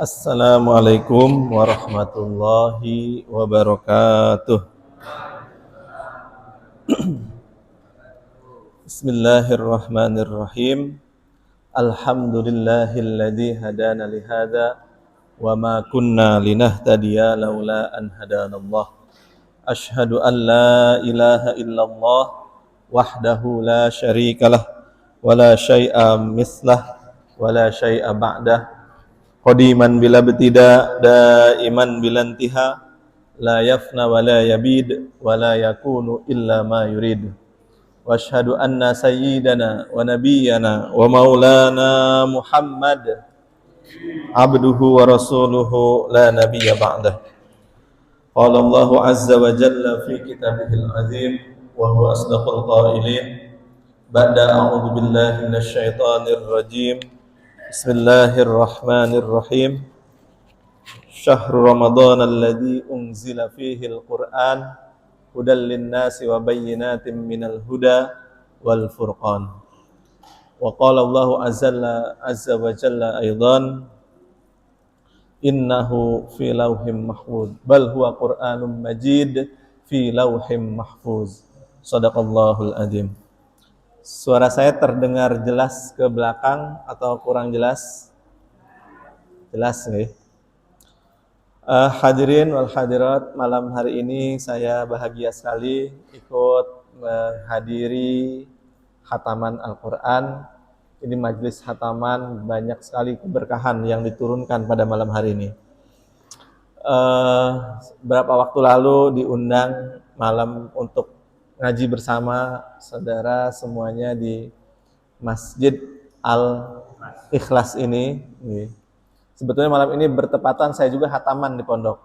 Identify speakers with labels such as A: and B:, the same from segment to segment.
A: Assalamualaikum warahmatullahi wabarakatuh. Bismillahirrahmanirrahim. Alhamdulillahilladzi hadana lihada wa ma kunna linahtadiya laula an hadanallah. Asyhadu an la ilaha illallah wahdahu la syarikalah wa la syai'a mislah wa la syai'a ba'dah. Qadiman bila betida, daiman bila intiha, la yafna wa la yabid, wa la yakunu illa ma yurid. Wa ashhadu anna sayyidana wa nabiyyana wa maulana Muhammad abduhu wa rasuluhu la nabiyya ba'dah. Qala Allahu azza wa jalla fi kitabihil azim wa huwa asdaqul qailin. Ba'da a'udzu billahi minasy syaithanir rajim. Bismillahirrahmanirrahim. Syahrul Ramadan alladzi unzila fihi al-Qur'an hudal lin-nasi wa bayyinatin minal huda wal furqan. Wa qala Allahu azza wa jalla aidan innahu fi lauhim mahfuz bal huwa Qur'anun majid fi lauhim mahfuz. Shadaqallahul adzim. Suara saya terdengar jelas ke belakang atau kurang jelas? Jelas nih. Hadirin wal hadirat, malam hari ini saya bahagia sekali ikut menghadiri khataman Al-Quran. Ini majelis khataman, banyak sekali keberkahan yang diturunkan pada malam hari ini. Beberapa waktu lalu diundang malam untuk ngaji bersama saudara semuanya di Masjid Al-Ikhlas ini. Sebetulnya malam ini bertepatan saya juga khataman di pondok.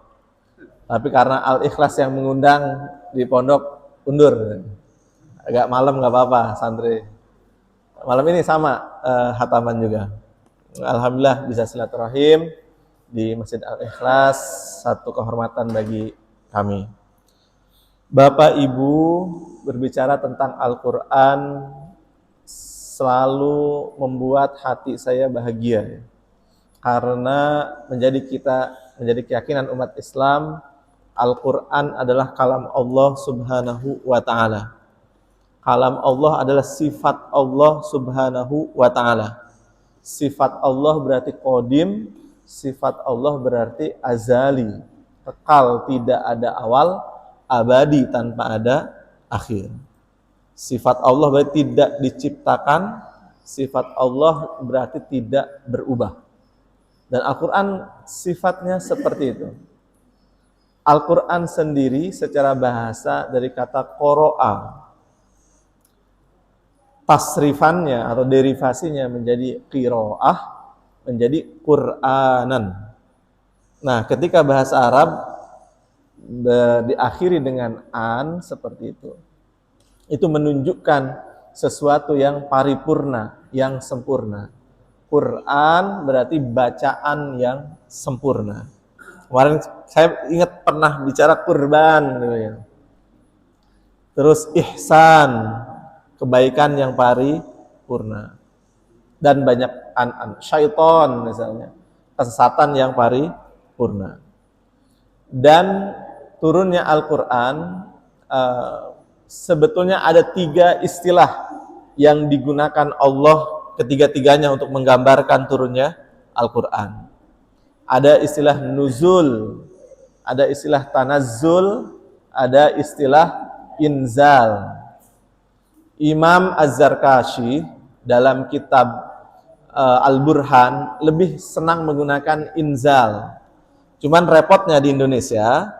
A: Tapi karena Al-Ikhlas yang mengundang di pondok, undur. Agak malam nggak apa-apa, santri. Malam ini sama khataman juga. Alhamdulillah bisa silaturahim di Masjid Al-Ikhlas, satu kehormatan bagi kami. Bapak Ibu, berbicara tentang Al-Quran selalu membuat hati saya bahagia, karena menjadi keyakinan umat Islam, Al-Quran adalah kalam Allah subhanahu wa ta'ala. Kalam Allah adalah sifat Allah subhanahu wa ta'ala. Sifat Allah berarti qadim, sifat Allah berarti azali, kekal, tidak ada awal, abadi tanpa ada akhir. Sifat Allah berarti tidak diciptakan, sifat Allah berarti tidak berubah. Dan Al-Quran sifatnya seperti itu. Al-Quran sendiri secara bahasa dari kata qoro'a, tasrifannya atau derivasinya menjadi qira'ah, menjadi Qur'anan. Nah, ketika bahasa Arab diakhiri dengan an seperti itu menunjukkan sesuatu yang paripurna, yang sempurna. Quran berarti bacaan yang sempurna. Kemarin saya ingat pernah bicara kurban, terus ihsan, kebaikan yang paripurna, dan banyak an-an, syaiton misalnya, kesesatan yang paripurna. Dan turunnya Al-Quran, sebetulnya ada 3 istilah yang digunakan Allah ketiga-tiganya untuk menggambarkan turunnya Al-Quran. Ada istilah nuzul, ada istilah tanazzul, ada istilah inzal. Imam Az-Zarkashi dalam kitab Al-Burhan lebih senang menggunakan inzal. Cuman repotnya di Indonesia,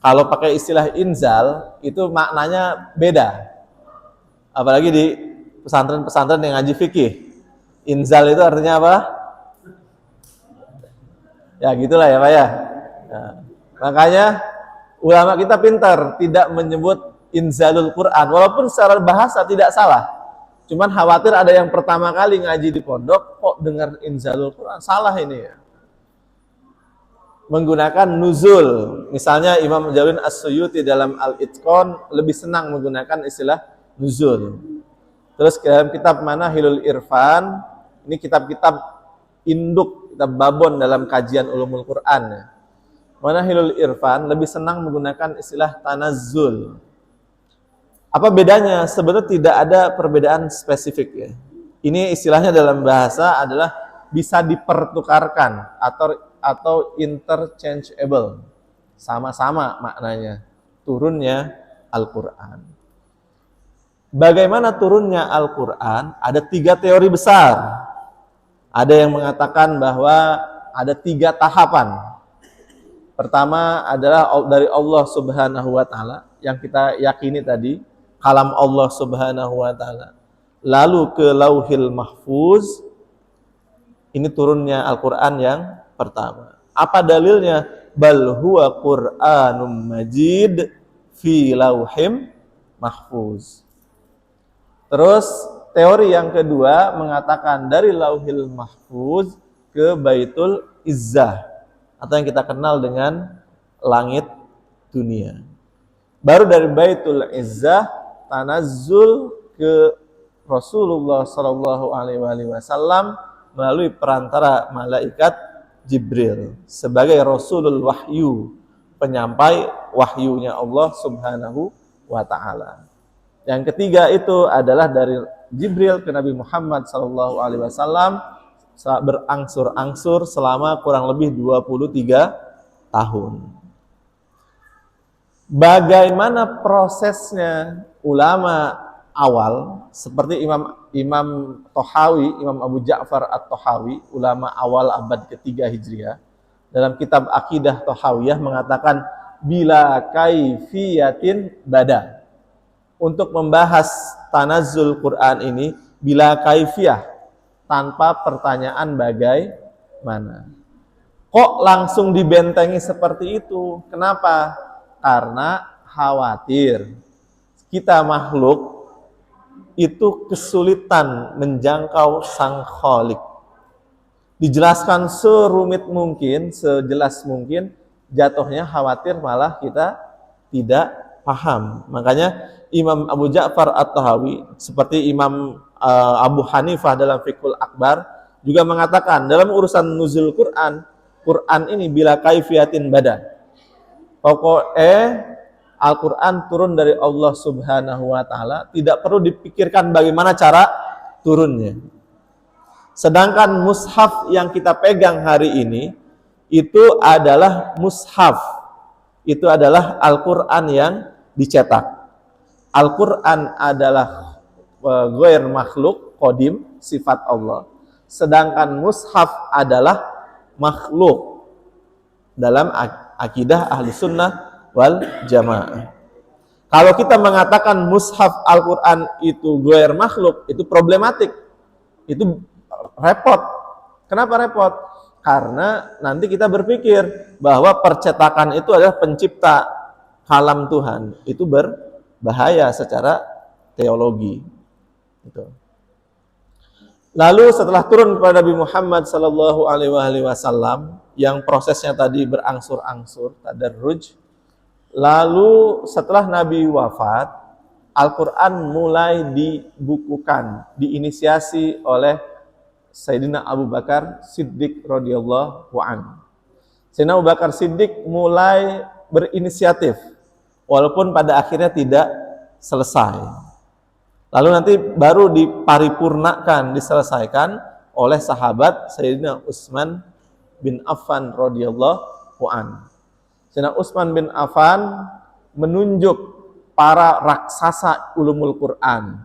A: kalau pakai istilah inzal, itu maknanya beda. Apalagi di pesantren-pesantren yang ngaji fikih. Inzal itu artinya apa? Ya gitulah ya Pak ya. Nah, makanya ulama kita pintar tidak menyebut inzalul Quran. Walaupun secara bahasa tidak salah. Cuman khawatir ada yang pertama kali ngaji di pondok, kok dengar inzalul Quran. Salah ini ya. Menggunakan nuzul. Misalnya Imam Jalalain As-Suyuti dalam Al-Itqan lebih senang menggunakan istilah nuzul. Terus dalam kitab Manahilul Irfan, ini kitab-kitab induk kitab Babon dalam kajian ulumul Quran ya. Manahilul Irfan lebih senang menggunakan istilah tanazzul. Apa bedanya? Sebenarnya tidak ada perbedaan spesifik ya. Ini istilahnya dalam bahasa adalah bisa dipertukarkan atau interchangeable. Sama-sama maknanya. Turunnya Al-Quran. Bagaimana turunnya Al-Quran? Ada 3 teori besar. Ada yang mengatakan bahwa ada 3 tahapan. Pertama adalah dari Allah Subhanahu wa Ta'ala, yang kita yakini tadi, kalam Allah Subhanahu wa Ta'ala. Lalu ke Lauhil Mahfuz, ini turunnya Al-Quran yang pertama. Apa dalilnya? Bal huwa Qur'anum Majid fi Lauhim Mahfuz. Terus teori yang kedua mengatakan dari Lauhil Mahfuz ke Baitul Izzah, atau yang kita kenal dengan langit dunia. Baru dari Baitul Izzah tanazzul ke Rasulullah sallallahu alaihi wasallam melalui perantara malaikat Jibril sebagai Rasulul Wahyu, penyampai wahyunya Allah Subhanahu wa Ta'ala. Yang ketiga itu adalah dari Jibril ke Nabi Muhammad sallallahu alaihi wasallam berangsur-angsur selama kurang lebih 23 tahun. Bagaimana prosesnya ulama awal seperti Imam Tohawi, Imam Abu Ja'far At-Tohawi, ulama awal abad ketiga Hijriah, dalam kitab Aqidah Tohawiyah mengatakan bila kaifiyatin bada. Untuk membahas tanazzul Quran ini bila kaifiyah, tanpa pertanyaan bagaimana. Kok langsung dibentengi seperti itu? Kenapa? Karena khawatir kita makhluk itu kesulitan menjangkau Sang Khalik. Dijelaskan serumit mungkin, sejelas mungkin, jatuhnya khawatir malah kita tidak paham. Makanya Imam Abu Ja'far At-Tahawi seperti Imam Abu Hanifah dalam Fiqhul Akbar juga mengatakan dalam urusan nuzul Quran ini bila kaifiyatin badan. Pokoknya Al-Quran turun dari Allah Subhanahu wa Ta'ala, tidak perlu dipikirkan bagaimana cara turunnya. Sedangkan mushaf yang kita pegang hari ini itu adalah mushaf, itu adalah Al-Quran yang dicetak. Al-Quran adalah ghair makhluk, qadim, sifat Allah. Sedangkan mushaf adalah makhluk dalam akidah ahli sunnah wal jamaah. Kalau kita mengatakan mushaf Al-Quran itu ghair makhluk, itu problematik, itu repot. Kenapa repot? Karena nanti kita berpikir bahwa percetakan itu adalah pencipta kalam Tuhan, itu berbahaya secara teologi. Gitu. Lalu setelah turun kepada Nabi Muhammad sallallahu alaihi wasallam yang prosesnya tadi berangsur-angsur, tadarruj, lalu setelah Nabi wafat, Al-Quran mulai dibukukan, diinisiasi oleh Sayyidina Abu Bakar Siddiq radhiyallahu anhu. Sayyidina Abu Bakar Siddiq mulai berinisiatif, walaupun pada akhirnya tidak selesai. Lalu nanti baru diparipurnakan, diselesaikan oleh sahabat Sayyidina Utsman bin Affan radhiyallahu anhu. Sayyidina Utsman bin Affan menunjuk para raksasa ulumul Quran,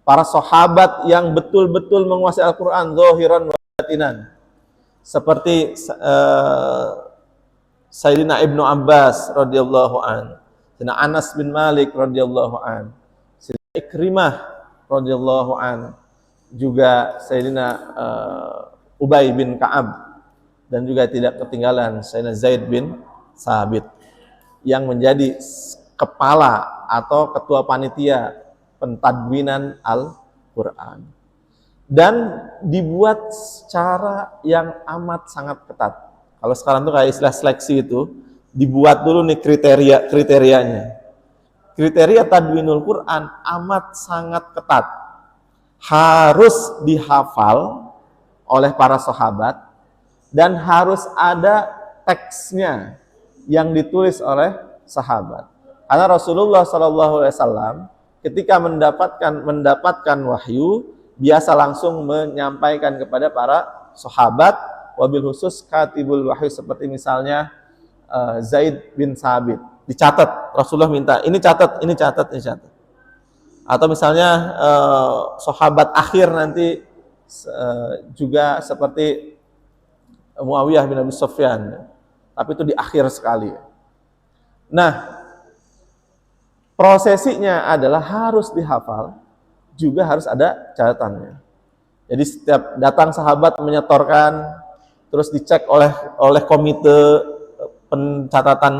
A: para sahabat yang betul-betul menguasai Al-Quran zahiran wa batinan, seperti Sayyidina Ibnu Abbas radhiyallahu anhu, Sayyidina Anas bin Malik radhiyallahu anhu, Sayyidina Ikrimah radhiyallahu anhu, juga Sayyidina Ubay bin Ka'ab, dan juga tidak ketinggalan Sayyidina Zaid bin Sabit yang menjadi kepala atau ketua panitia pentadwinan Al-Quran, dan dibuat secara yang amat sangat ketat. Kalau sekarang tuh kayak istilah seleksi itu, dibuat dulu nih kriterianya. Kriteria tadwinul Quran amat sangat ketat. Harus dihafal oleh para sahabat dan harus ada teksnya yang ditulis oleh sahabat. Karena Rasulullah SAW ketika mendapatkan wahyu biasa langsung menyampaikan kepada para sahabat, wabil khusus katibul wahyu, seperti misalnya Zaid bin Sabit, dicatat, Rasulullah minta ini catat, ini catat, ini catat. Atau misalnya sahabat akhir nanti juga seperti Muawiyah bin Abi Sufyan, tapi itu di akhir sekali. Nah, prosesinya adalah harus dihafal, juga harus ada catatannya. Jadi setiap datang sahabat menyetorkan, terus dicek oleh komite pencatatan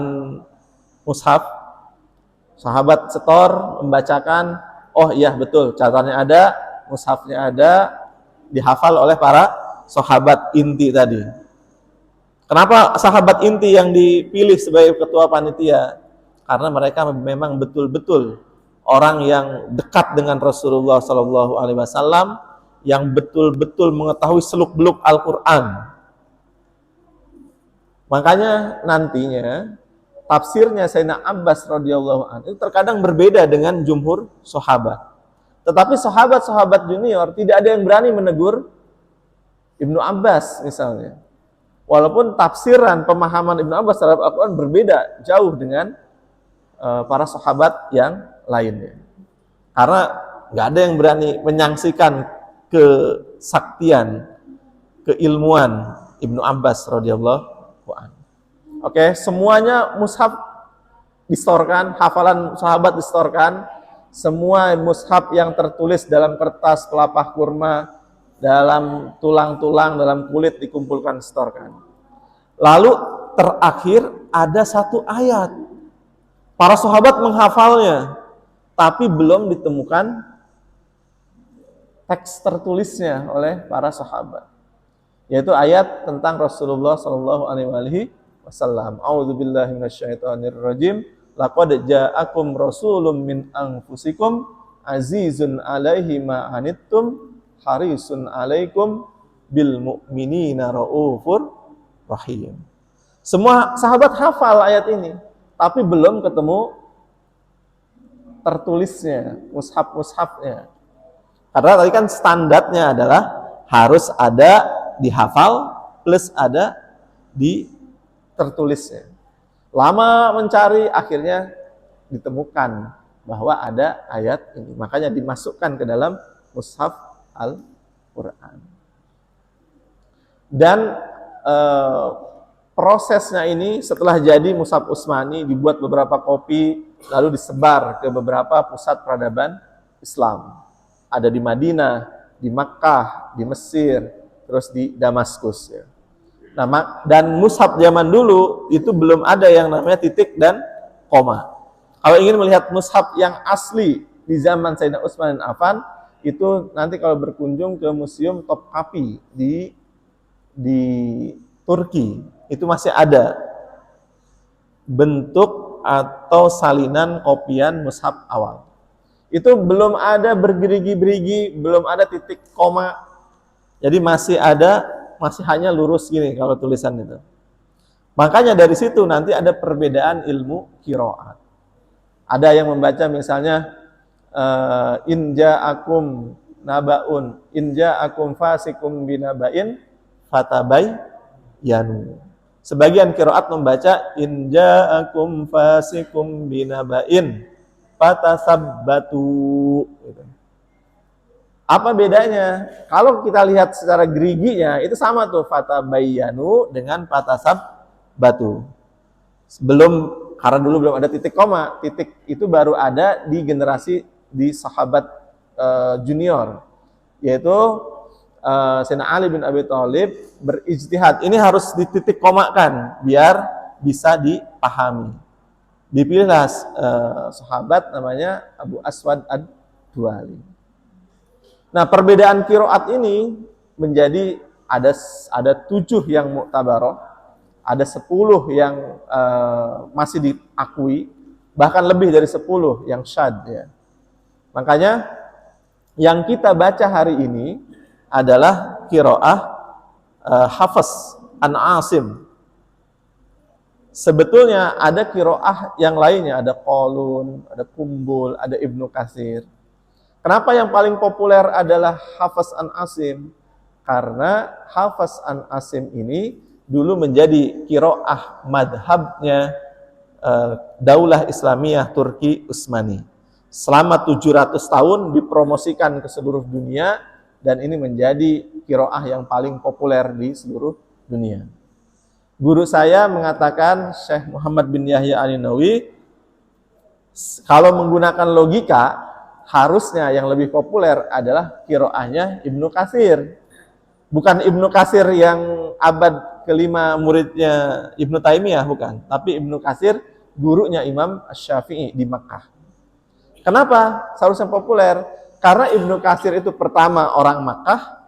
A: mushaf, sahabat setor, membacakan, oh iya betul, catatannya ada, mushafnya ada, dihafal oleh para sahabat inti tadi. Kenapa sahabat inti yang dipilih sebagai ketua panitia? Karena mereka memang betul-betul orang yang dekat dengan Rasulullah SAW, yang betul-betul mengetahui seluk-beluk Al-Quran. Makanya nantinya tafsirnya Sayyidina Abbas radhiyallahu anhu itu terkadang berbeda dengan jumhur sahabat. Tetapi sahabat-sahabat junior tidak ada yang berani menegur Ibnu Abbas misalnya. Walaupun tafsiran pemahaman Ibnu Abbas terhadap Al-Quran berbeda jauh dengan para sahabat yang lainnya. Karena nggak ada yang berani menyaksikan kesaktian, keilmuan Ibnu Abbas radhiyallahu anhu. Oke, semuanya mushaf distorkan, hafalan sahabat distorkan, semua mushaf yang tertulis dalam kertas pelapah kurma, dalam tulang-tulang, dalam kulit dikumpulkan, distorkan. Lalu terakhir ada satu ayat. Para sahabat menghafalnya, tapi belum ditemukan teks tertulisnya oleh para sahabat. Yaitu ayat tentang Rasulullah SAW. A'udzubillahi minasyaitonirrajim. Laqad ja'akum rasulun min anfusikum azizun 'alaihi ma 'anittum harisun 'alaikum bil mu'minina raufur rahim. Semua sahabat hafal ayat ini, tapi belum ketemu tertulisnya, mushaf-mushafnya. Karena tadi kan standarnya adalah harus ada dihafal plus ada di tertulisnya. Lama mencari, akhirnya ditemukan bahwa ada ayat ini. Makanya dimasukkan ke dalam mushaf Al-Quran. Dan prosesnya ini setelah jadi mushaf Utsmani dibuat beberapa kopi, lalu disebar ke beberapa pusat peradaban Islam. Ada di Madinah, di Makkah, di Mesir, terus di Damaskus. Ya. Nah, dan mushaf zaman dulu itu belum ada yang namanya titik dan koma. Kalau ingin melihat mushaf yang asli di zaman Sayyidina Utsman bin Affan, itu nanti kalau berkunjung ke Museum Topkapi di Turki, itu masih ada bentuk atau salinan kopian mushaf awal. Itu belum ada bergerigi-gerigi, belum ada titik koma. Jadi masih hanya lurus gini kalau tulisan itu. Makanya dari situ nanti ada perbedaan ilmu qiraat. Ada yang membaca misalnya in ja'akum nabaun, in ja'akum fasikum binaba'in fatabayyanu. Sebagian qiraat membaca in ja'akum fasikum binaba'in fatasabbatu. Apa bedanya? Kalau kita lihat secara geriginya itu sama tuh, fatabayyanu dengan fatasabbatu. Karena dulu belum ada titik koma, titik itu baru ada di generasi di sahabat junior, yaitu Sayyidina Ali bin Abi Thalib berijtihad. Ini harus dititik komakan biar bisa dipahami. Dipilihlah sahabat namanya Abu Aswad Ad-Duali. Nah, perbedaan qiraat ini menjadi ada 7 yang mu'tabarah, ada 10 yang masih diakui, bahkan lebih dari 10 yang syadz ya. Makanya yang kita baca hari ini adalah qiraah hafaz an Asim. Sebetulnya ada qiraah yang lainnya, ada Qalun, ada Kumbul, ada Ibnu Katsir. Kenapa yang paling populer adalah Hafs an Asim? Karena Hafs an Asim ini dulu menjadi qiraah madhabnya Daulah Islamiyah Turki Utsmani. Selama 700 tahun dipromosikan ke seluruh dunia, dan ini menjadi qiraah yang paling populer di seluruh dunia. Guru saya mengatakan, Syekh Muhammad bin Yahya An-Nawawi, kalau menggunakan logika, harusnya yang lebih populer adalah qiraahnya Ibnu Katsir. Bukan Ibnu Katsir yang abad kelima muridnya Ibnu Taimiyah, bukan. Tapi Ibnu Katsir gurunya Imam Asy-Syafi'i di Makkah. Kenapa seharusnya populer? Karena Ibnu Katsir itu pertama orang Makkah,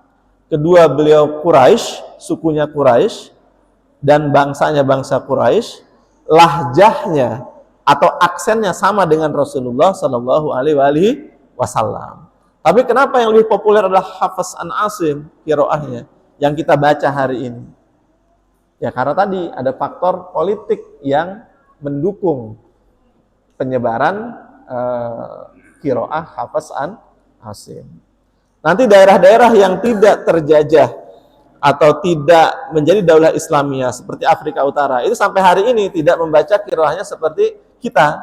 A: kedua beliau Quraisy, sukunya Quraisy, dan bangsanya bangsa Quraisy, lahjahnya atau aksennya sama dengan Rasulullah Shallallahu Alaihi Wasallam. Tapi kenapa yang lebih populer adalah Hafs an Asim qiraahnya yang kita baca hari ini? Ya karena tadi ada faktor politik yang mendukung penyebaran qiraah Hafs an Asim. Nanti daerah-daerah yang tidak terjajah atau tidak menjadi daulah Islamiyah seperti Afrika Utara, itu sampai hari ini tidak membaca qiraahnya seperti kita.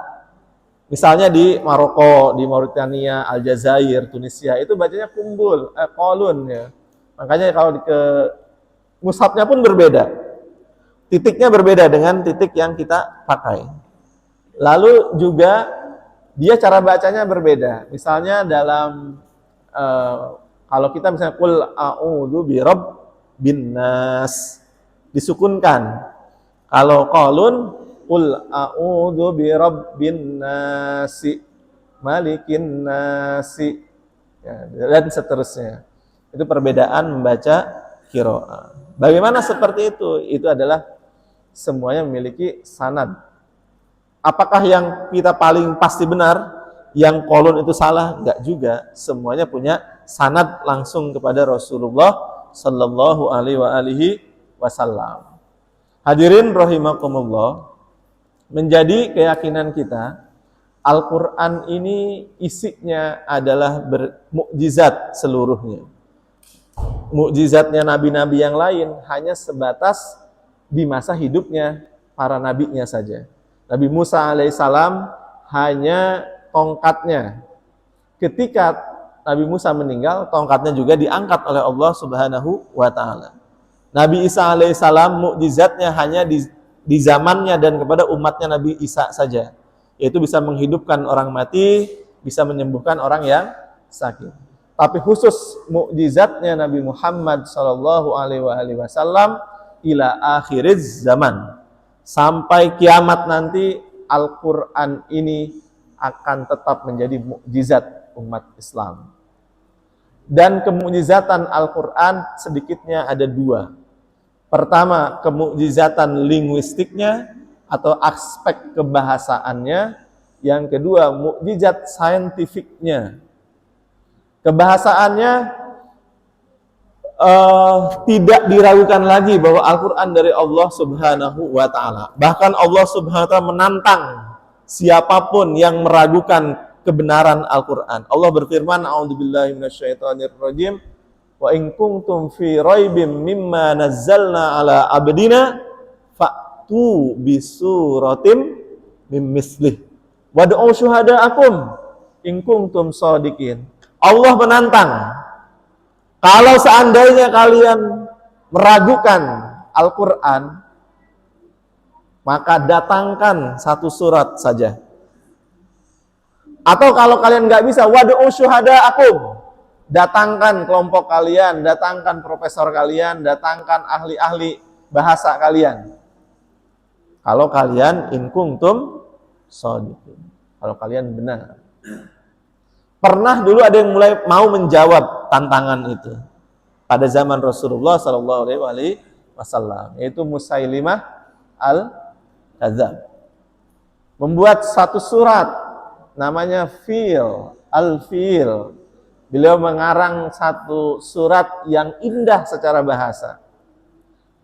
A: Misalnya di Maroko, di Mauritania, Aljazair, Tunisia, itu bacanya kumbul, kolun ya. Makanya kalau ke mushafnya pun berbeda. Titiknya berbeda dengan titik yang kita pakai. Lalu juga dia cara bacanya berbeda. Misalnya dalam kalau kita misalnya qul a'udzu bin nas disukunkan. Kalau qalun qul a'udzu birabbin nasi malikin nasi, ya, dan seterusnya. Itu perbedaan membaca qiraah. Bagaimana seperti itu? Itu adalah semuanya memiliki sanad. Apakah yang kita paling pasti benar, yang qalun itu salah? Enggak juga. Semuanya punya sanad langsung kepada Rasulullah Sallallahu Alaihi Wasallam. Hadirin rahimakumullah, menjadi keyakinan kita, Al-Quran ini isinya adalah mukjizat seluruhnya. Mukjizatnya nabi-nabi yang lain hanya sebatas di masa hidupnya para nabinya saja. Nabi Musa alaihissalam hanya tongkatnya. Ketika Nabi Musa meninggal, tongkatnya juga diangkat oleh Allah Subhanahu wa taala. Nabi Isa alaihissalam mukjizatnya hanya di zamannya dan kepada umatnya Nabi Isa saja, yaitu bisa menghidupkan orang mati, bisa menyembuhkan orang yang sakit. Tapi khusus mukjizatnya Nabi Muhammad sallallahu alaihi wasallam ila akhiriz zaman. Sampai kiamat nanti Al-Qur'an ini akan tetap menjadi mukjizat umat Islam. Dan kemukjizatan Al-Quran sedikitnya ada dua. Pertama, kemukjizatan linguistiknya atau aspek kebahasaannya. Yang kedua, mukjizat saintifiknya. Kebahasaannya tidak diragukan lagi bahwa Al-Quran dari Allah Subhanahu wa ta'ala. Bahkan Allah Subhanahu wa ta'ala menantang siapapun yang meragukan kebenaran Al-Quran. Allah berfirman, a'udzubillahi minasyaitonirrajim, wa in kuntum fi raibim mimma nazzalna ala abdina fa'tu bisuratim mim mislih wad'u syuhada'akum in kuntum shadiqin. Allah menantang, kalau seandainya kalian meragukan Al-Quran, maka datangkan satu surat saja. Atau kalau kalian nggak bisa, wad'u syuhada'akum, datangkan kelompok kalian, datangkan profesor kalian, datangkan ahli-ahli bahasa kalian. Kalau kalian in kuntum shadiqin, kalau kalian benar. Pernah dulu ada yang mulai mau menjawab tantangan itu pada zaman Rasulullah Sallallahu Alaihi Wasallam, yaitu Musailimah al-Kadzdzab, membuat satu surat namanya Al-Fil. Beliau mengarang satu surat yang indah secara bahasa.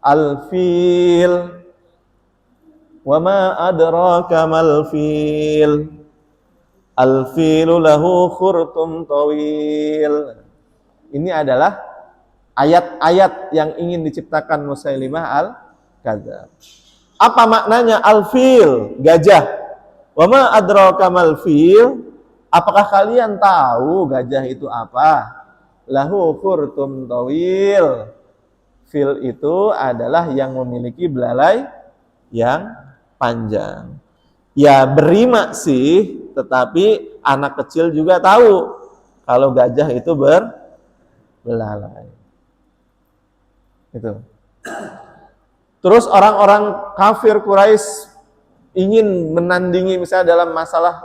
A: Al-fil. Wa ma adraka mal fil. Al-filu lahu khurtum tawil. Ini adalah ayat-ayat yang ingin diciptakan Musailimah al-Kadzdzab. Apa maknanya al-fil? Gajah. Wa ma adraka mal fil? Apakah kalian tahu gajah itu apa? Lahu khurtum tawil. Fil itu adalah yang memiliki belalai yang panjang. Ya berima sih, tetapi anak kecil juga tahu kalau gajah itu belalai. Itu. Terus orang-orang kafir Quraisy ingin menandingi misalnya dalam masalah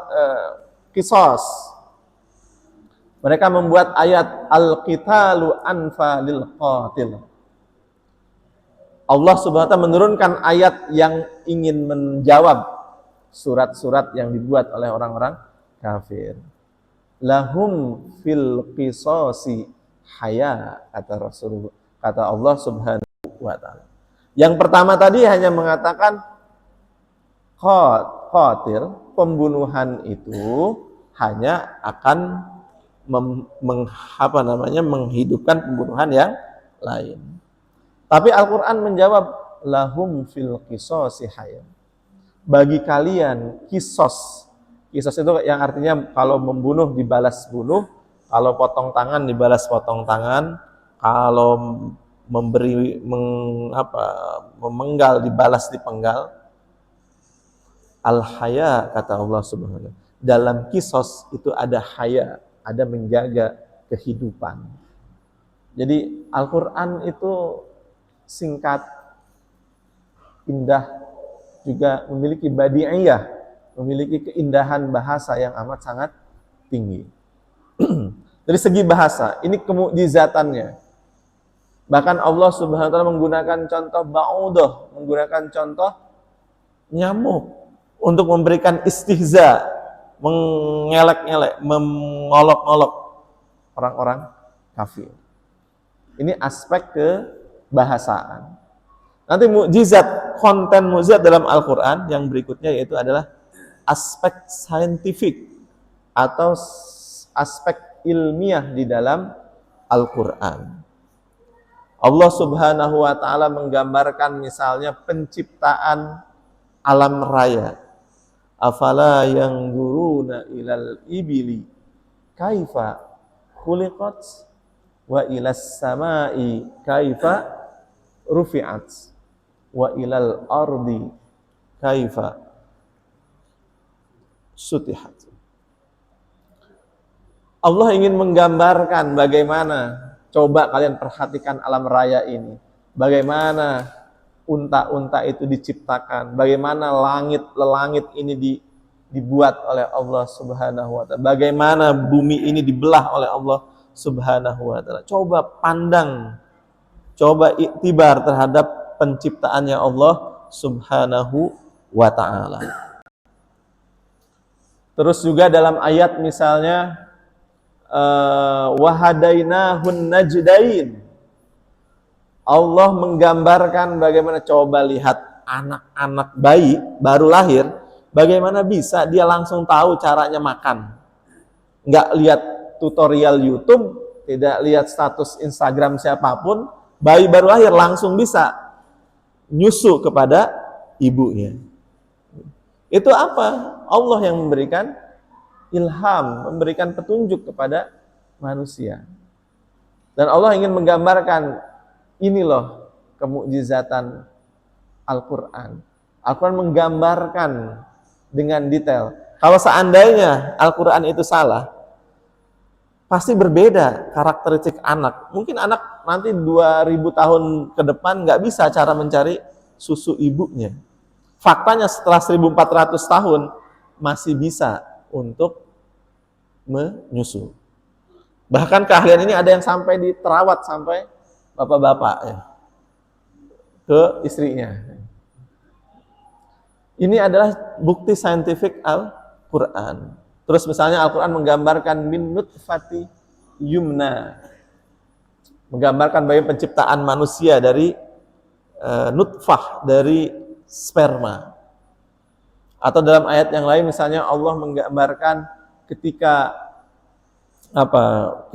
A: qisas. Mereka membuat ayat al-qitalu anfa lil qatil. Allah Subhanahu wa taala menurunkan ayat yang ingin menjawab surat-surat yang dibuat oleh orang-orang kafir. Lahum fil qisasi haya, kata Allah Subhanahu wa taala. Yang pertama tadi hanya mengatakan qatil, pembunuhan itu hanya akan menghidupkan pembunuhan yang lain. Tapi Al-Quran menjawab, lahum fil qisasi haya. Bagi kalian kisos. Kisos itu yang artinya kalau membunuh dibalas bunuh, kalau potong tangan dibalas potong tangan, kalau memenggal dibalas dipenggal. Al-haya, kata Allah Subhanahu. Dalam kisos itu ada haya, ada menjaga kehidupan. Jadi Al-Quran itu singkat, indah, juga memiliki badi'iyah, memiliki keindahan bahasa yang amat sangat tinggi. Dari segi bahasa, ini kemukjizatannya. Bahkan Allah Subhanahu wa taala menggunakan contoh ba'udah, menggunakan contoh nyamuk untuk memberikan istihza, mengelek-ngelek, mengolok-olok orang-orang kafir. Ini aspek kebahasaan. Nanti mukjizat, konten mukjizat dalam Al-Quran yang berikutnya yaitu adalah aspek saintifik atau aspek ilmiah di dalam Al-Quran. Allah Subhanahu wa taala menggambarkan misalnya penciptaan alam raya. Afala yanzuruna ilal ibili kaifa khuliqat wa ilas samai kaifa rufi'at wa ilal ardi kaifa sutihat. Allah ingin menggambarkan bagaimana, coba kalian perhatikan alam raya ini, bagaimana unta-unta itu diciptakan, bagaimana langit ini dibuat oleh Allah Subhanahu wa taala, bagaimana bumi ini dibelah oleh Allah Subhanahu wa taala. Coba pandang, coba iktibar terhadap penciptaannya Allah Subhanahu wa taala. Terus juga dalam ayat misalnya wahadainahun najdain. Allah menggambarkan bagaimana, coba lihat anak-anak bayi baru lahir, bagaimana bisa dia langsung tahu caranya makan. Nggak lihat tutorial YouTube, tidak lihat status Instagram siapapun, bayi baru lahir langsung bisa nyusu kepada ibunya. Itu apa? Allah yang memberikan ilham, memberikan petunjuk kepada manusia. Dan Allah ingin menggambarkan, ini loh kemukjizatan Al-Quran. Al-Quran menggambarkan dengan detail. Kalau seandainya Al-Quran itu salah, pasti berbeda karakteristik anak. Mungkin anak nanti 2000 tahun ke depan nggak bisa cara mencari susu ibunya. Faktanya setelah 1400 tahun masih bisa untuk menyusu. Bahkan keahlian ini ada yang sampai diterawat sampai bapak-bapak ya, ke istrinya. Ini adalah bukti saintifik Al-Quran. Terus misalnya Al-Quran menggambarkan min nutfati yumna, menggambarkan bagaimana penciptaan manusia dari nutfah dari sperma. Atau dalam ayat yang lain misalnya Allah menggambarkan ketika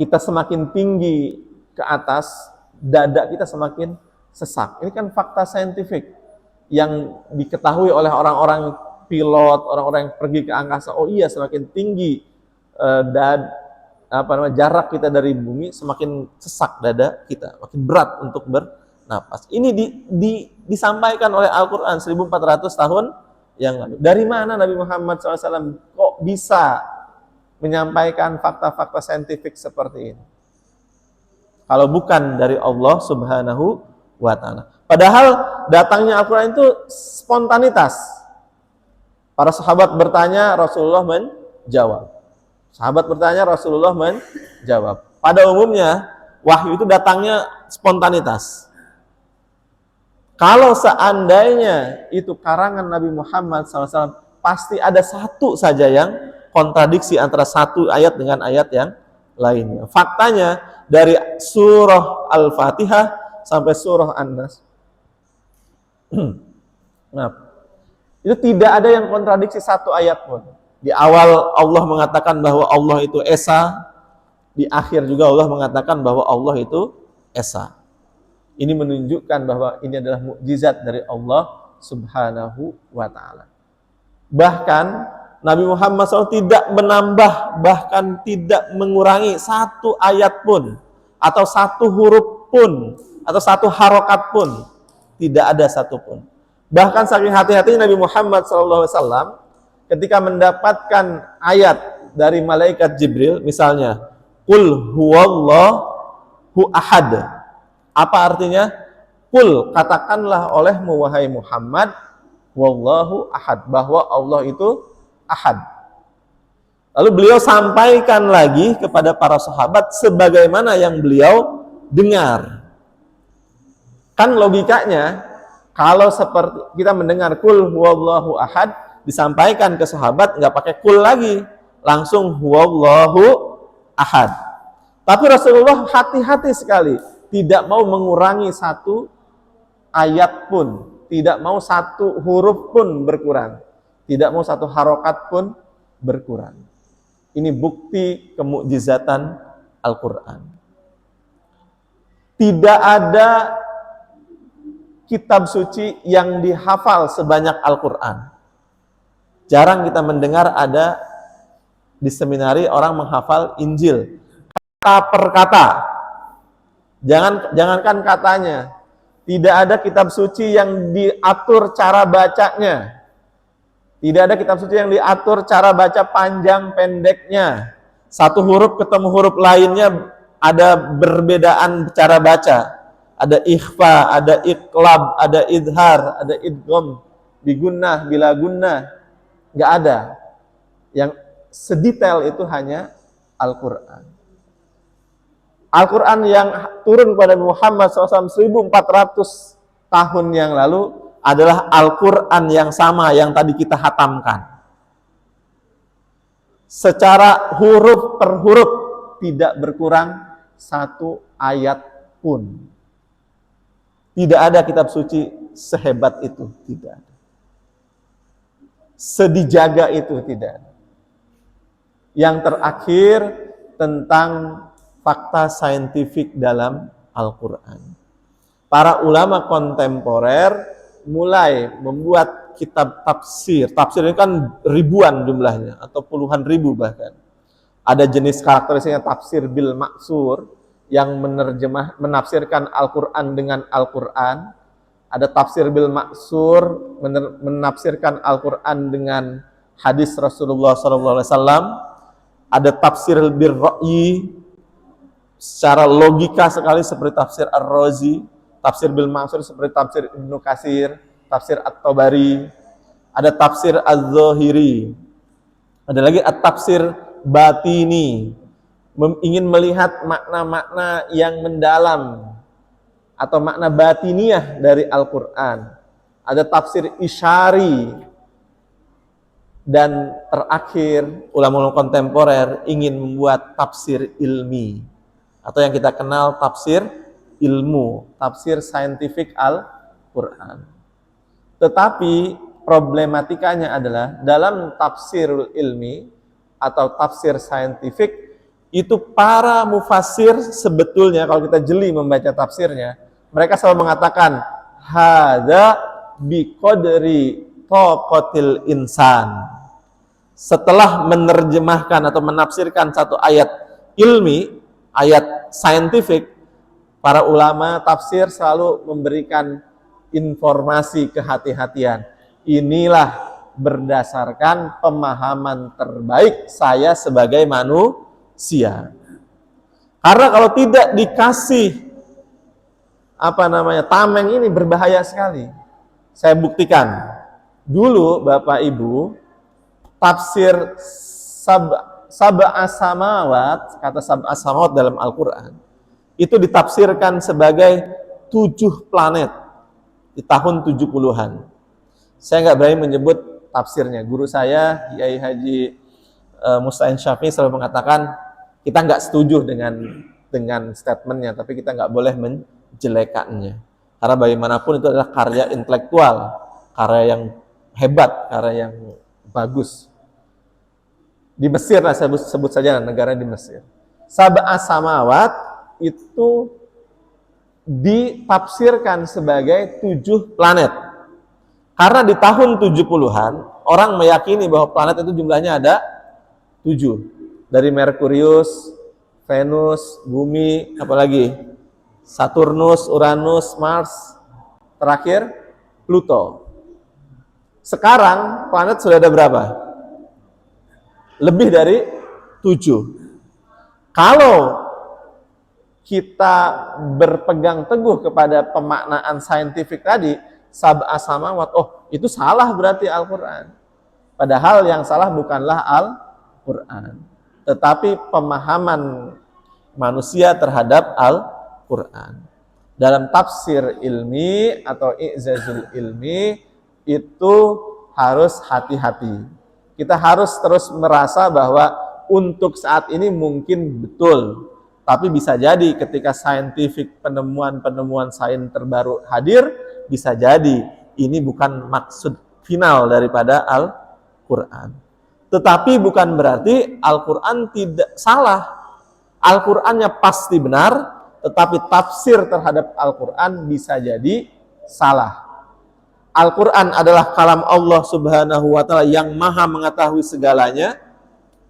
A: kita semakin tinggi ke atas, dada kita semakin sesak. Ini kan fakta saintifik yang diketahui oleh orang-orang pilot, orang-orang yang pergi ke angkasa. Oh iya, semakin tinggi jarak kita dari bumi, semakin sesak dada kita, makin berat untuk bernapas. Ini disampaikan oleh Al-Quran 1400 tahun yang lalu. Dari mana Nabi Muhammad SAW kok bisa menyampaikan fakta-fakta saintifik seperti ini? Kalau bukan dari Allah Subhanahu wa Ta'ala. Padahal datangnya Al-Quran itu spontanitas. Para sahabat bertanya, Rasulullah menjawab. Sahabat bertanya, Rasulullah menjawab. Pada umumnya, wahyu itu datangnya spontanitas. Kalau seandainya itu karangan Nabi Muhammad SAW, pasti ada satu saja yang kontradiksi antara satu ayat dengan ayat yang lainnya. Faktanya, dari surah Al-Fatihah sampai surah An-Nas, itu tidak ada yang kontradiksi satu ayat pun. Di awal Allah mengatakan bahwa Allah itu Esa, di akhir juga Allah mengatakan bahwa Allah itu Esa. Ini menunjukkan bahwa ini adalah mukjizat dari Allah Subhanahu wa Ta'ala. Bahkan Nabi Muhammad SAW tidak menambah, bahkan tidak mengurangi satu ayat pun, atau satu huruf pun, atau satu harokat pun. Tidak ada satu pun. Bahkan saking hati-hatinya Nabi Muhammad SAW ketika mendapatkan ayat dari malaikat Jibril, misalnya, Qul huwallahu ahad. Apa artinya? Qul, katakanlah olehmu wahai Muhammad, wallahu ahad, bahwa Allah itu ahad. Lalu beliau sampaikan lagi kepada para sahabat sebagaimana yang beliau dengar. Kan logikanya, kalau seperti kita mendengar Qul huwallahu ahad, disampaikan ke sahabat, nggak pakai kul lagi, langsung huwallahu ahad. Tapi Rasulullah hati-hati sekali, tidak mau mengurangi satu ayat pun, tidak mau satu huruf pun berkurang, tidak mau satu harokat pun berkurang. Ini bukti kemukjizatan Al-Quran. Tidak ada kitab suci yang dihafal sebanyak Al-Quran. Jarang kita mendengar ada di seminari orang menghafal Injil kata per kata. Jangankan katanya, tidak ada kitab suci yang diatur cara bacanya. Tidak ada kitab suci yang diatur cara baca panjang pendeknya. Satu huruf ketemu huruf lainnya ada perbedaan cara baca. Ada ikhfa, ada iqlab, ada idhar, ada idgham, bigunnah, bila gunnah. Nggak ada. Yang sedetail itu hanya Al-Quran. Al-Quran yang turun kepada Muhammad SAW 1400 tahun yang lalu adalah Al-Quran yang sama yang tadi kita hatamkan. Secara huruf per huruf tidak berkurang satu ayat pun. Tidak ada kitab suci sehebat itu, tidak ada. Sedijaga itu tidak. Yang terakhir tentang fakta saintifik dalam Al-Quran. Para ulama kontemporer mulai membuat kitab tafsir. Tafsir ini kan ribuan jumlahnya atau puluhan ribu bahkan. Ada jenis karakteristiknya tafsir bil maksur yang menafsirkan Al-Quran dengan Al-Quran. Ada tafsir bil maksur menafsirkan Al-Quran dengan hadis Rasulullah SAW. Ada tafsir bil ra'yi secara logika sekali seperti tafsir Ar-Razi. Tafsir bil maksur seperti tafsir Ibnu Katsir, tafsir At-Tabari. Ada tafsir Az-Zahiri. Ada lagi at-tafsir batini, ingin melihat makna-makna yang mendalam atau makna batiniah dari Al-Quran. Ada tafsir isyari. Dan terakhir, ulama-ulama kontemporer ingin membuat tafsir ilmi atau yang kita kenal tafsir ilmu, tafsir scientific Quran. Tetapi problematikanya adalah dalam tafsirul ilmi atau tafsir saintifik itu para mufassir sebetulnya kalau kita jeli membaca tafsirnya, mereka selalu mengatakan hadza biqadri taqatil insan. Setelah menerjemahkan atau menafsirkan satu ayat ilmi, ayat saintifik, para ulama tafsir selalu memberikan informasi kehati-hatian. Inilah berdasarkan pemahaman terbaik saya sebagai manusia. Karena kalau tidak dikasih tameng ini berbahaya sekali. Saya buktikan. Dulu Bapak Ibu, tafsir sab'a samawat, kata sab'a samawat dalam Al-Quran, itu ditafsirkan sebagai 7 planet di tahun 70-an. Saya nggak berani menyebut tafsirnya. Guru saya, Kiai Haji Musta'in Syafi'i selalu mengatakan, kita nggak setuju dengan statementnya, tapi kita nggak boleh menjelekannya. Karena bagaimanapun itu adalah karya intelektual, karya yang hebat, karya yang bagus. Di Mesir lah, saya sebut saja negara di Mesir. Sab'a samawat itu ditafsirkan sebagai 7 planet. Karena di tahun 70-an, orang meyakini bahwa planet itu jumlahnya ada 7. Dari Merkurius, Venus, Bumi, apalagi Saturnus, Uranus, Mars, terakhir Pluto. Sekarang planet sudah ada berapa? Lebih dari 7. Kalau kita berpegang teguh kepada pemaknaan saintifik tadi, sab'a samawat, itu salah berarti Al-Quran. Padahal yang salah bukanlah Al-Quran, tetapi pemahaman manusia terhadap Al-Quran. Dalam tafsir ilmi atau i'zazul ilmi itu harus hati-hati. Kita harus terus merasa bahwa untuk saat ini mungkin betul, tapi bisa jadi ketika saintifik penemuan sains terbaru hadir, bisa jadi ini bukan maksud final daripada Al-Quran. Tetapi bukan berarti Al-Quran tidak salah. Al-Qurannya pasti benar, tetapi tafsir terhadap Al-Quran bisa jadi salah. Al-Quran adalah kalam Allah Subhanahu wa Ta'ala yang maha mengetahui segalanya.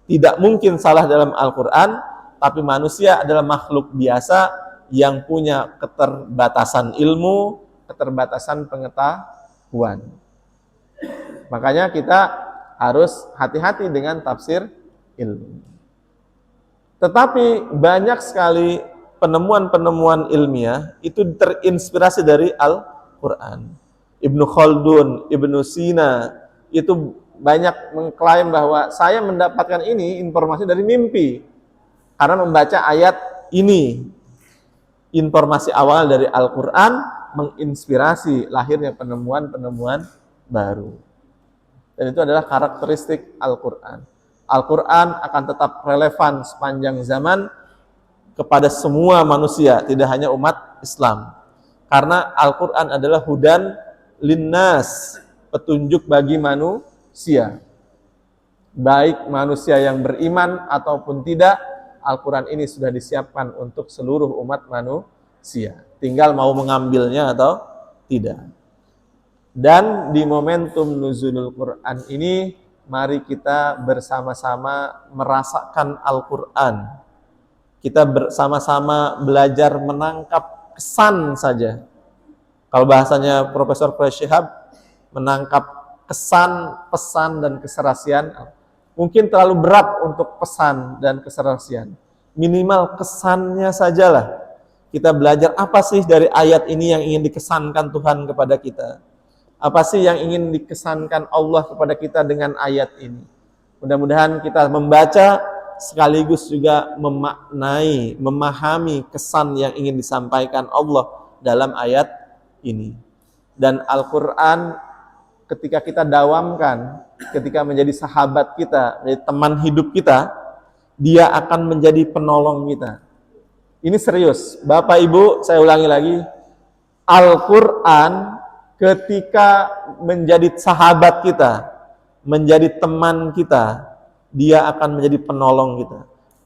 A: Tidak mungkin salah dalam Al-Quran, tapi manusia adalah makhluk biasa yang punya keterbatasan ilmu, keterbatasan pengetahuan. Makanya kita harus hati-hati dengan tafsir ilmu. Tetapi banyak sekali penemuan-penemuan ilmiah itu terinspirasi dari Al-Quran. Ibnu Khaldun, Ibnu Sina itu banyak mengklaim bahwa saya mendapatkan ini informasi dari mimpi karena membaca ayat ini. Informasi awal dari Al-Quran menginspirasi lahirnya penemuan-penemuan baru. Dan itu adalah karakteristik Al-Quran. Al-Quran akan tetap relevan sepanjang zaman kepada semua manusia, tidak hanya umat Islam. Karena Al-Quran adalah hudan linnas, petunjuk bagi manusia. Baik manusia yang beriman ataupun tidak, Al-Quran ini sudah disiapkan untuk seluruh umat manusia. Tinggal mau mengambilnya atau tidak. Dan di momentum nuzulul Quran ini, mari kita bersama-sama merasakan Al-Quran. Kita bersama-sama belajar menangkap kesan saja. Kalau bahasanya Profesor Quraish Shihab, menangkap kesan, pesan, dan keserasian. Mungkin terlalu berat untuk pesan dan keserasian. Minimal kesannya sajalah. Kita belajar apa sih dari ayat ini yang ingin dikesankan Tuhan kepada kita. Apa sih yang ingin dikesankan Allah kepada kita dengan ayat ini. Mudah-mudahan kita membaca sekaligus juga memaknai, memahami kesan yang ingin disampaikan Allah dalam ayat ini. Dan Al-Quran ketika kita dawamkan, ketika menjadi sahabat kita, menjadi teman hidup kita, dia akan menjadi penolong kita. Ini serius. Bapak Ibu, saya ulangi lagi, Al-Quran ketika menjadi sahabat kita, menjadi teman kita, dia akan menjadi penolong kita.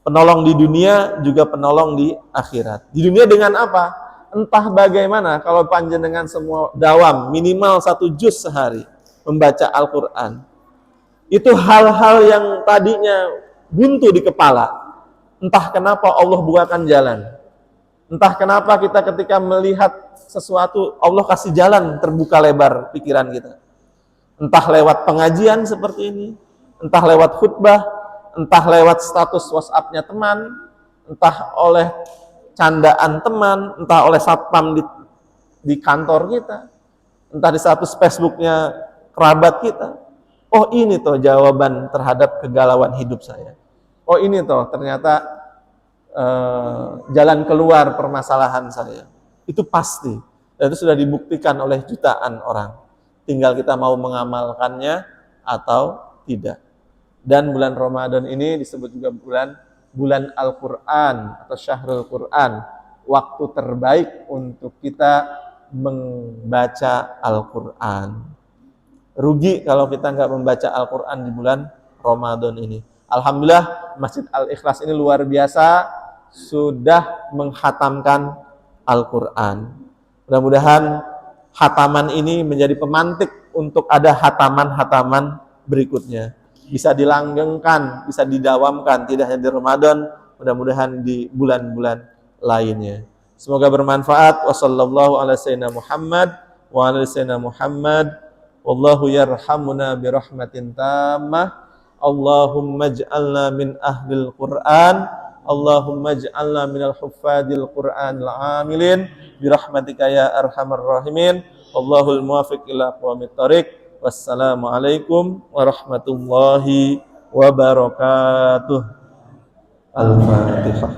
A: Penolong di dunia juga penolong di akhirat. Di dunia dengan apa? Entah bagaimana, kalau panjenengan semua dawam minimal 1 juz sehari membaca Al-Quran, itu hal-hal yang tadinya buntu di kepala, entah kenapa Allah bukakan jalan. Entah kenapa kita ketika melihat sesuatu, Allah kasih jalan terbuka lebar pikiran kita. Entah lewat pengajian seperti ini, entah lewat khutbah, entah lewat status WhatsApp-nya teman, entah oleh candaan teman, entah oleh satpam di kantor kita, entah di status Facebook-nya kerabat kita. Oh ini toh jawaban terhadap kegalauan hidup saya. Oh ini toh ternyata jalan keluar permasalahan saya. Itu pasti. Dan itu sudah dibuktikan oleh jutaan orang. Tinggal kita mau mengamalkannya atau tidak. Dan bulan Ramadan ini disebut juga bulan Al-Quran atau Syahrul Quran. Waktu terbaik untuk kita membaca Al-Quran. Rugi kalau kita nggak membaca Al-Quran di bulan Ramadan ini. Alhamdulillah Masjid Al-Ikhlas ini luar biasa sudah menghatamkan Al-Quran. Mudah-mudahan hataman ini menjadi pemantik untuk ada hataman-hataman berikutnya. Bisa dilanggengkan, bisa didawamkan, tidak hanya di Ramadan, mudah-mudahan di bulan-bulan lainnya. Semoga bermanfaat. Wassallallahu ala sayyidina Muhammad wa ala sayyidina Muhammad. Wallahu yarhamuna birahmatin tammah. Allahumma ij'alna min ahlil Qur'an. Allahumma ij'alna minal huffadil Qur'anil amilin birahmatika ya arhamar rahimin. Wallahul muwaffiq ila aqwamit thoriq. Wassalamualaikum warahmatullahi wabarakatuh. Al-Fatihah.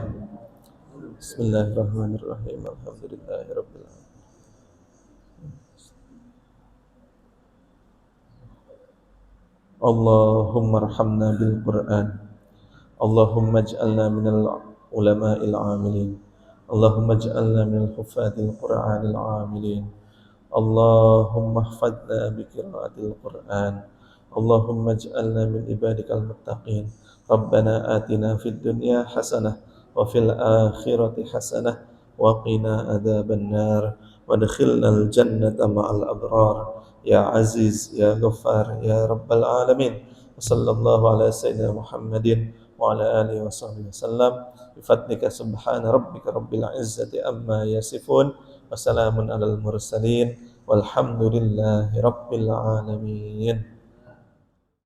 A: Bismillahirrahmanirrahim. Alhamdulillahirabbil alamin. Allahumma arhamna bil Qur'an. Allahumma ij'alna minal ulama'il amilin. Allahumma ij'alna minal huffadil Qur'anil amilin. Allahumma ihfadna bi qiraatil Qur'an. Allahumma ij'alna min ibadikal muttaqin. Rabbana atina fid dunya hasanah wa fil akhirati hasanah wa qina adzaban nar. Wadkhilnal jannata ma'al abrar. Ya Aziz, Ya Ghaffar, Ya Rabbal Alamin. Sallallahu ala sayyidina Muhammadin wa ala alihi wa sahbihi wasallam. Bifadlika subhana rabbika rabbil izzati amma yasifun. Wassalamun alal mursalin. Walhamdulillahi rabbil alamin.